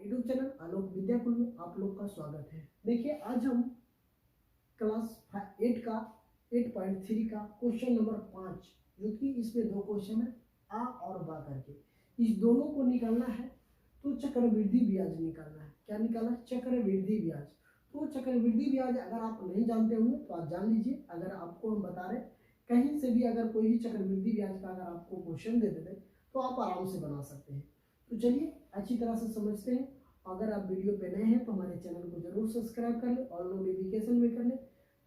YouTube channel आलोक विद्याकुल में आप लोग का स्वागत है। देखिए आज हम क्लास 8 का 8.3 का क्वेश्चन नंबर 5 जो कि इसमें दो क्वेश्चन है आ और बा करके, इस दोनों को निकालना है। तो चक्रवृद्धि ब्याज निकालना है। क्या निकालना है? चक्रवृद्धि ब्याज। तो चक्रवृद्धि ब्याज अगर आप नहीं जानते होंगे तो आप जान लीजिए। अगर आपको हम बता रहे कहीं से भी अगर कोई भी चक्रवृद्धि ब्याज का अगर आपको क्वेश्चन दे देते तो आप आराम से बना सकते हैं। तो चलिए अच्छी तरह से समझते हैं। अगर आप वीडियो पे नए हैं तो हमारे चैनल को जरूर सब्सक्राइब कर लें और नोटिफिकेशन भी कर लें,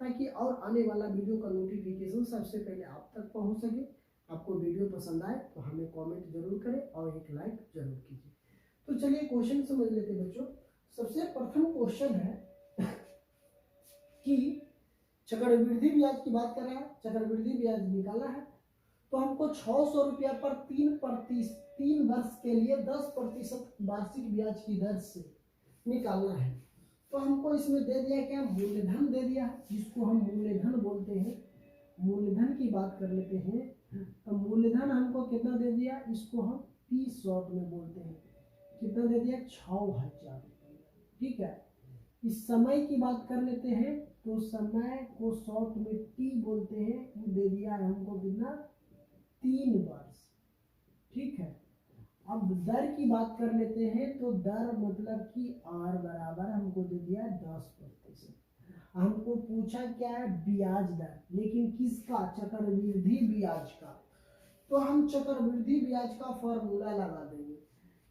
ताकि और आने वाला वीडियो का नोटिफिकेशन सबसे पहले आप तक पहुंच सके। आपको वीडियो पसंद आए तो हमें कमेंट जरूर करें और एक लाइक जरूर कीजिए। तो चलिए क्वेश्चन समझ लेते हैं बच्चों। सबसे प्रथम क्वेश्चन है कि चक्रवृद्धि ब्याज की बात कर रहा है, चक्रवृद्धि ब्याज निकालना है। तो हमको 600 रुपया पर 3 वर्ष के लिए 10% वार्षिक ब्याज की दर से निकालना है। तो हमको इसमें दे दिया क्या? मूलधन दे दिया है, जिसको हम मूलधन बोलते हैं। मूलधन की बात कर लेते हैं। तो मूलधन हमको कितना दे दिया? इसको हम P शॉर्ट में बोलते हैं। कितना दे दिया? 6000। ठीक है। इस समय की बात कर लेते हैं तो समय को शॉर्ट में T बोलते हैं। वो दे दिया है हमको कितना? 3 वर्ष। ठीक है। अब दर की बात कर लेते हैं तो दर मतलब कि R बराबर हमको दे दिया 10%। हमको पूछा क्या है? ब्याज दर, लेकिन किसका? चक्रवृद्धि ब्याज का। तो हम चक्रवृद्धि ब्याज का फॉर्मूला लगा देंगे,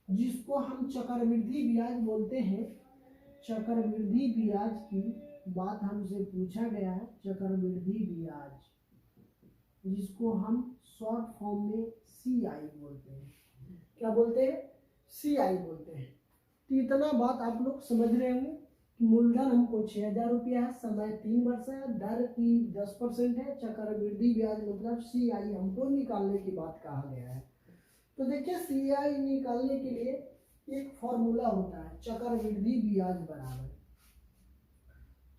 जिसको हम चक्रवृद्धि ब्याज बोलते हैं। चक्रवृद्धि ब्याज की बात हमसे पूछा गया है। चक्रवृद्धि ब्याज, जिसको हम शॉर्ट फॉर्म में CI बोलते हैं। क्या बोलते हैं? CI बोलते हैं। तो इतना बात आप लोग समझ रहे होंगे कि मूलधन हमको 6000 रुपया है, समय 3 वर्ष है, दर की 10% है, चक्रवृद्धि ब्याज मतलब CI हमको निकालने की बात कहा गया है। तो देखिए CI निकालने के लिए एक फॉर्मूला होता है, चक्रवृद्धि ब्याज बराबर।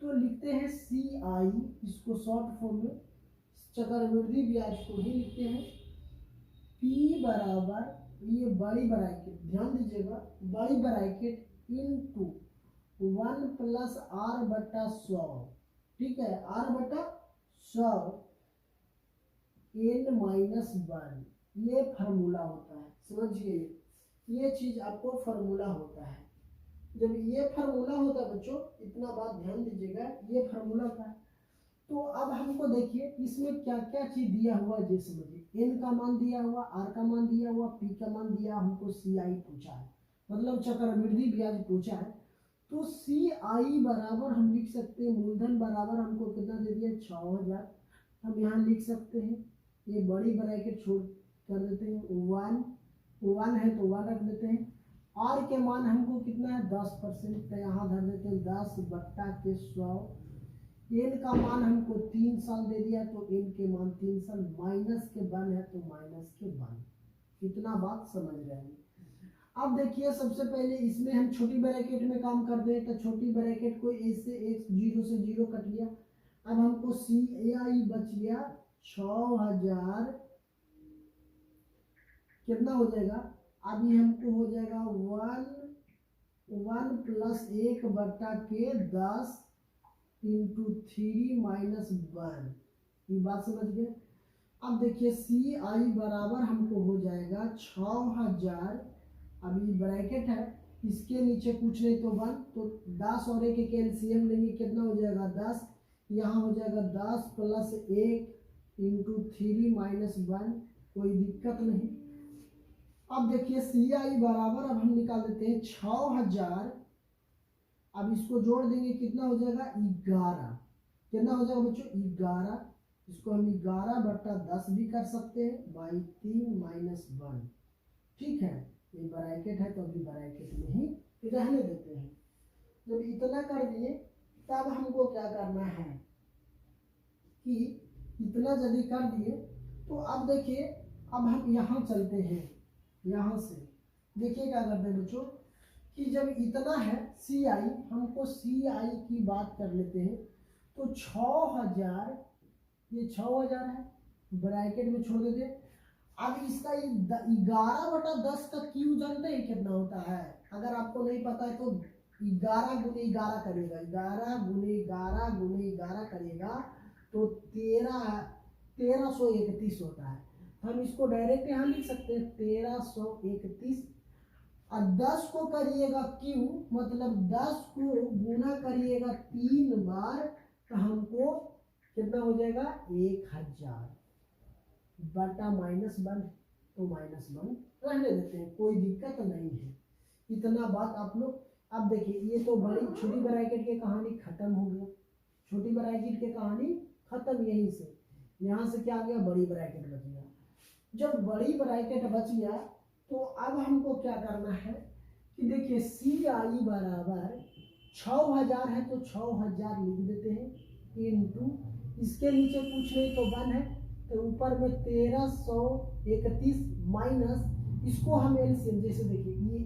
तो लिखते हैं CI, इसको शॉर्ट फॉर्म में चक्रवृद्धि ब्याज को ही लिखते हैं P बराबर, ये बड़ी ब्रैकेट ध्यान दीजिएगा, बड़ी ब्रैकेट इनटू 1 प्लस R बटा 100। ठीक है, R बटा 100 N माइनस 1। ये फार्मूला होता है, समझिए। ये चीज आपको फार्मूला होता है। जब ये फार्मूला होता है बच्चों, इतना बात ध्यान दीजिएगा, ये फार्मूला होता है। तो अब हमको देखिए इसमें क्या क्या चीज दिया हुआ है, जैसे समझिए N का मान दिया हुआ, R का मान दिया हुआ, P का मान दिया, हमको CI पूछा है, मतलब चक्रवृद्धि ब्याज पूछा है। तो CI बराबर हम लिख सकते हैं, मूलधन बराबर हमको कितना दे दिया? 6000। हम यहाँ लिख सकते हैं, ये बड़ी ब्रैकेट छोड़ कर देते हैं, 1 है तो 1 रख देते हैं। R के मान हमको कितना है? 10%, तो यहाँ धर देते हैं 10 बट्टा के 100। N का मान हमको 3 साल दे दिया, तो N के मान 3 साल, माइनस के 1 है तो माइनस के 1। इतना बात समझ रहे हैं। अब देखिए सबसे पहले इसमें हम छोटी ब्रैकेट में काम कर दे, तो छोटी ब्रैकेट को ऐसे 0 से 0 कट गया। अब हमको CI बच गया 6000। कितना हो जाएगा? अभी हमको हो जाएगा 1 प्लस 1 बट्टा के 10 इंटू 3 माइनस 1। ये बात समझ गए। अब देखिए CI बराबर हमको हो जाएगा 6000। अभी ब्रैकेट है, इसके नीचे कुछ नहीं तो 1, तो 10 और 1 के एलसीएम लेंगे, कितना हो जाएगा? 10। यहाँ हो जाएगा 10 प्लस 1 इंटू 3 माइनस 1। कोई दिक्कत नहीं। अब देखिए CI बराबर, अब हम निकाल देते हैं 6000। अब इसको जोड़ देंगे, कितना हो जाएगा? 11। कितना हो जाएगा बच्चों? 11। इसको हम 11 बट्टा 10 भी कर सकते हैं, बाई 3 माइनस 1। ठीक है, ये ब्रैकेट है तो अभी ब्रैकेट में ही रहने देते हैं। जब इतना कर दिए तब हमको क्या करना है कि इतना यदि कर दिए तो अब देखिए, अब हम यहाँ चलते हैं। यहाँ से देखिए क्या करते हैं बच्चों कि जब इतना है CI, हमको CI की बात कर लेते हैं। तो 6000, ये 6000 है, ब्रैकेट में छोड़ देते। अब इसका 11 बटा 10 का क्यू जानते हैं कितना होता है? अगर आपको नहीं पता है तो 11 गुने 11 करेगा, 11 गुने 11 गुने 11 करेगा तो 1331 होता है। हम इसको डायरेक्ट यहाँ लिख सकते हैं 1331। और 10 को करिएगा क्यू, मतलब 10 को गुना करिएगा 3 बार तो हमको कितना हो जाएगा 1000 बटा -1 तो -1 रहने देते हैं, कोई दिक्कत नहीं है। इतना बात आप लोग। अब देखिए ये तो बड़ी छोटी ब्रैकेट की कहानी खत्म हो गया, छोटी ब्रैकेट की कहानी खत्म। यहीं से यहाँ से क्या आ गया, बड़ी ब्रैकेट बच गया। जब बड़ी ब्रैकेट बच गया तो अब हमको क्या करना है कि देखिए CI बराबर 6000 है तो 6000 लिख देते हैं इनटू, इसके नीचे कुछ नहीं तो 1 है तो ऊपर में 1331 माइनस, इसको हम एलसीएम जैसे देखिए ये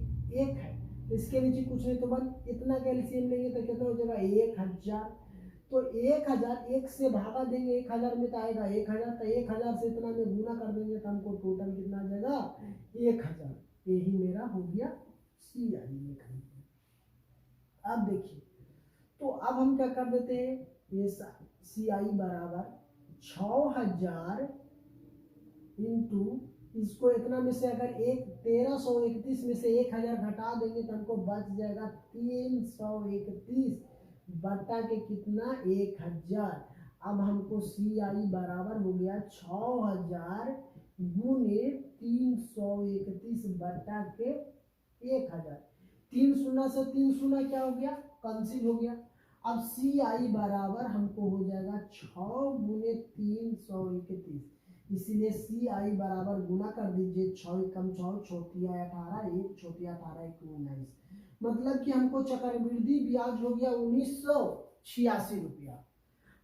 1 है तो इसके नीचे कुछ नहीं तो 1, इतना का एलसीएम लेंगे तो कितना हो जाएगा 1000। तो 1000 1 से भागा देंगे, 1000 में तो आएगा 1000, तो 1000 से इतना में गुना कर देंगे तो हमको टोटल कितना आ जाएगा 1000। यही मेरा हो गया CI। अब देखिए तो अब हम क्या कर देते हैं, ये CI बराबर 6000 इंटू, इसको इतना में से अगर 1331 में से 1000 घटा देंगे तो हमको बच जाएगा 331 बटा के कितना 1000। अब हमको CI बराबर हो गया 6000 गुने 331 बटा के 1000। 3 शून्य से 3 शून्य क्या हो गया, कैंसिल हो गया। अब CI बराबर हमको हो जाएगा 6 गुने 331, इसीलिए CI बराबर गुना कर दीजिए 6 कम 6 छोटिया 18 1 छोटिया 18 1 19, मतलब कि हमको चक्रवृद्धि ब्याज हो गया 1986 रुपया।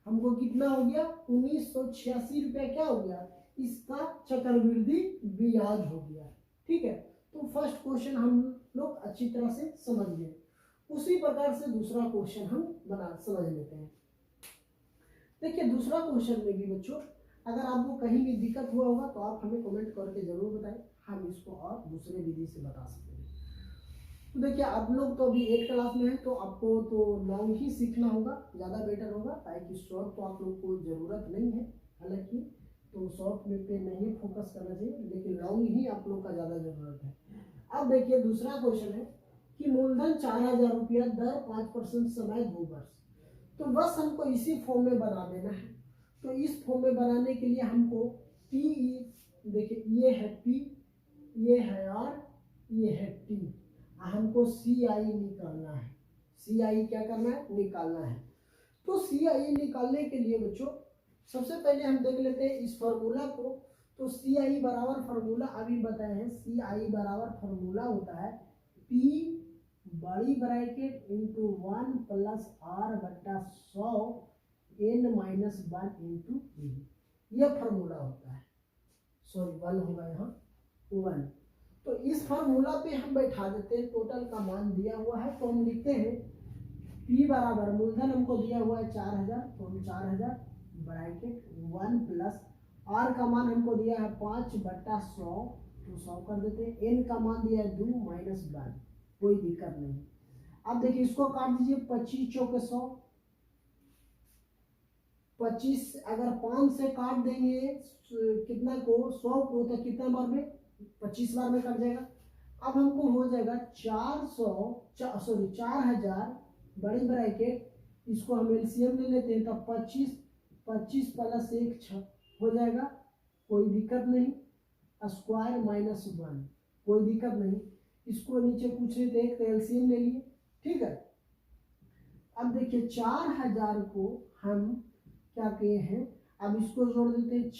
हमको कितना हो गया 1986 रुपया क्या हो गया, इसका चक्रवृद्धि ब्याज हो गया। ठीक है, तो फर्स्ट क्वेश्चन हम लोग अच्छी तरह से समझ गए। उसी प्रकार से दूसरा क्वेश्चन हम समझ लेते हैं। देखिए दूसरा क्वेश्चन में भी बच्चों अगर आपको कहीं भी दिक्कत हुआ होगा तो आप हमें कमेंट करके जरूर बताएं, हम इसको और दूसरे विधि से बता सकते हैं। तो देखिए आप लोग तो अभी 8 क्लास में है तो आपको तो लॉन्ग ही सीखना होगा, ज़्यादा बेटर होगा, ताकि शॉर्ट तो आप लोग को ज़रूरत नहीं है, हालांकि तो शॉर्ट में पे नहीं फोकस करना चाहिए, लेकिन लॉन्ग ही आप लोग का ज़्यादा ज़रूरत है। अब देखिए दूसरा क्वेश्चन है कि मूलधन 4000 रुपया, दर 5% समय 2 वर्ष। तो बस हमको इसी फॉर्म में बना देना है। तो इस फॉर्म में बनाने के लिए हमको PE, देखिए ये है P, ये है R, ये है T, हमको CI निकालना है। CI क्या करना है, निकालना है। तो CI निकालने के लिए बच्चों सबसे पहले हम देख लेते हैं इस फॉर्मूला को। तो CI बराबर फॉर्मूला अभी बताए हैं, CI बराबर फॉर्मूला होता है P बड़ी ब्रैकेट इंटू 1 प्लस R बटा 100 N माइनस 1 इंटू E, यह फॉर्मूला होता है। सॉरी 1 होगा यहाँ 1। तो इस फार्मूला पे हम बैठा देते हैं, टोटल का मान दिया हुआ है तो हम लिखते हैं P बराबर मूलधन हमको दिया हुआ है 4000, तो हम 4000 ब्रैकेट 1 प्लस R का मान हमको दिया है 5 बटा 100, तो 100 कर देते हैं। N का मान दिया है 2 माइनस 1, कोई दिक्कत नहीं। अब देखिए इसको काट दीजिए, 25 चौके 100, 25 अगर 5 से काट देंगे कितना को 100 को तो कितना बार में 25 बार में कट जाएगा। अब हमको हो जाएगा 4000 बड़ी ब्रैकेट, इसको हम एलसीएम ले लेते हैं तो 25 प्लस 1 हो जाएगा, कोई दिक्कत नहीं। स्क्वायर माइनस 1, कोई दिक्कत नहीं। इसको नीचे कुछ नहीं तो एक एलसीएम ले लिए, ठीक है। अब देखिए 4000 को हम क्या किए हैं, अब इसको जोड़ देते हैं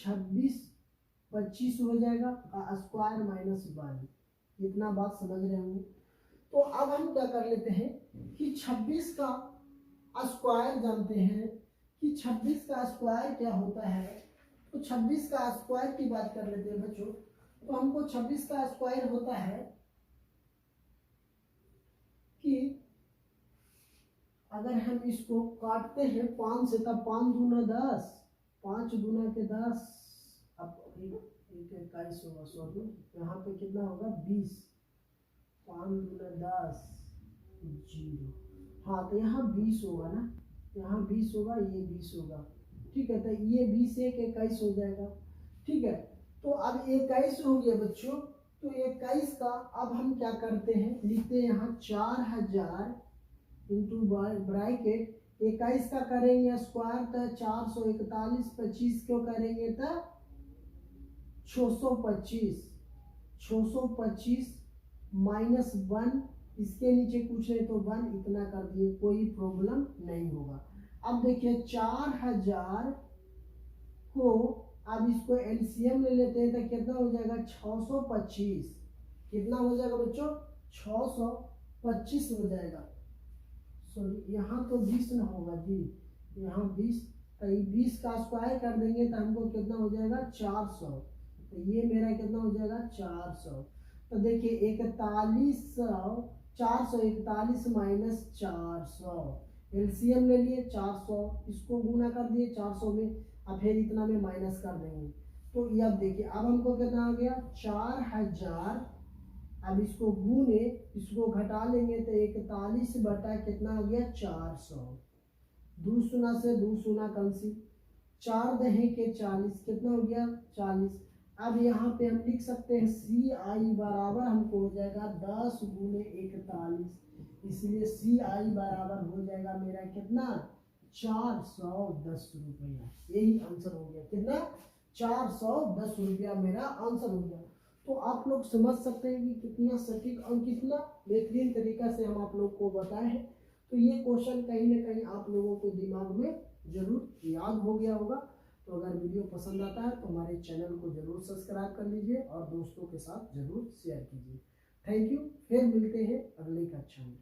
25 हो जाएगा, स्क्वायर माइनस 1, इतना बात समझ रहे होंगे। तो अब हम क्या कर लेते हैं कि 26 का स्क्वायर जानते हैं कि 26 का स्क्वायर क्या होता है। तो 26 का स्क्वायर की बात कर लेते हैं बच्चों। तो हमको 26 का स्क्वायर होता है कि अगर हम इसको काटते हैं 5 से तब 5 दूना 10, 5 दूना के 10, अब एक 21 होगा, सॉरी यहाँ पे कितना होगा 20, 5 दूना 10, 0। हाँ तो यहाँ 20 होगा ना, यहाँ 20 होगा, ये 20 होगा, ठीक है। तो ये 20 एक 21 हो जाएगा, ठीक है। तो अब 21 हो गया बच्चों। तो 21 का अब हम क्या करते हैं, लिखते हैं यहाँ 4000 इंटू ब्रैकेट 21 का करेंगे स्क्वायर तो 441, 25 क्यों करेंगे तो 625, 625 माइनस 1, इसके नीचे कुछ नहीं तो 1, इतना कर दिए, कोई प्रॉब्लम नहीं होगा। अब देखिए 4000 को अब इसको एलसीएम ले लेते हैं तो कितना हो जाएगा 625, कितना हो जाएगा बच्चों 625 हो जाएगा। सॉरी यहाँ तो 20 ना होगा जी, यहाँ 20, तो 20 का स्क्वायर कर देंगे तो हमको कितना हो जाएगा 400, तो ये मेरा कितना हो जाएगा 400। तो देखिए 4100, 441 माइनस 400, एलसीएम ले लिए 400, इसको गुना कर दिए 400 में, अब फिर इतना में माइनस कर देंगे। तो ये अब देखिए अब हमको कितना आ गया 4000, अब इसको गुने, इसको घटा लेंगे तो 41 बटा कितना आ गया 400, 2 शून्य से 2 शून्य कंसी, 4 दहे के 40, कितना हो गया 40। अब यहाँ पे हम लिख सकते हैं सी आई बराबर हमको हो जाएगा 10 गुने 41, इसलिए सी आई बराबर हो जाएगा मेरा कितना 410 रुपया। यही आंसर हो गया, कितना 410 रुपया मेरा आंसर हो गया। तो आप लोग समझ सकते हैं कि कितना सटीक और कितना बेहतरीन तरीका से हम आप लोग को बताए हैं। तो ये क्वेश्चन कहीं ना कहीं आप लोगों को दिमाग में जरूर याद हो गया होगा। तो अगर वीडियो पसंद आता है तो हमारे चैनल को जरूर सब्सक्राइब कर लीजिए और दोस्तों के साथ जरूर शेयर कीजिए। थैंक यू, फिर मिलते हैं अगले कक्षा में।